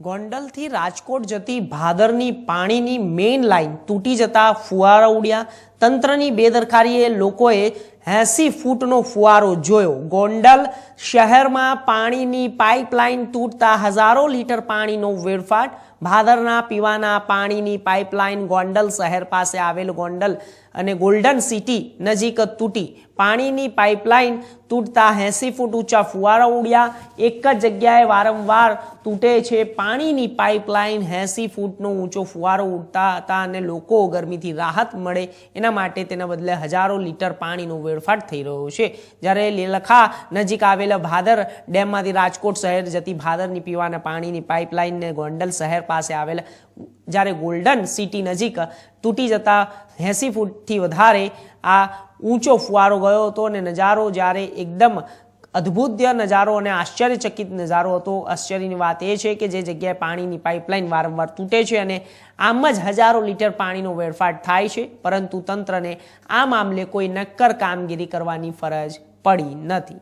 ગોંડલથી રાજકોટ જતી ભાદરની પાણીની main line તૂટી જતા ફુવારા ઉડ્યા। તંત્રની બેદરકારીએ લોકોએ 80 ફૂટનો ફુવારો જોયો। ગોંડલ શહેરમાં પાણીની પાઇપલાઇન તૂટતા હજારો લીટર પાણીનો વેડફાટ। ભાદરના પીવાના પાણીની પાઇપલાઇન ગોંડલ શહેર પાસે આવેલ ગોંડલ અને ગોલ્ડન સિટી નજીક તૂટી। પાણીની પાઇપલાઇન તૂટતા 80 ફૂટ ઊંચા ફુવારા ઉડ્યા। એક જ જગ્યાએ વારંવાર તૂટે છે પાણીની પાઇપલાઇન। 80 ફૂટનો ઊંચો ફુવારો ઉડતા હતા અને લોકો ગરમીથી રાહત મળે એના માટે તેના બદલે હજારો લીટર પાણીનો વેડફાટ થઈ રહ્યો છે। જ્યારે લેલખા નજીક આવેલા ભાદર ડેમમાંથી રાજકોટ શહેર જતી ભાદરની પીવાના પાણીની પાઇપલાઇનને ગોંડલ શહેર પાસે આવેલા જ્યારે ગોલ્ડન સિટી નજીક તૂટી જતા 80 ફૂટથી વધારે આ ઊંચો ફુવારો ગયો હતો અને નજારો જ્યારે એકદમ અદ્ભુત નજારો અને આશ્ચર્યચકિત નજારો હતો। આશ્ચર્યની વાત એ છે કે જે જગ્યાએ પાણીની પાઇપલાઇન વારંવાર તૂટે છે અને આમ જ હજારો લીટર પાણીનો વેડફાટ થાય છે, પરંતુ તંત્રને આ મામલે કોઈ નક્કર કામગીરી કરવાની ફરજ પડી નથી।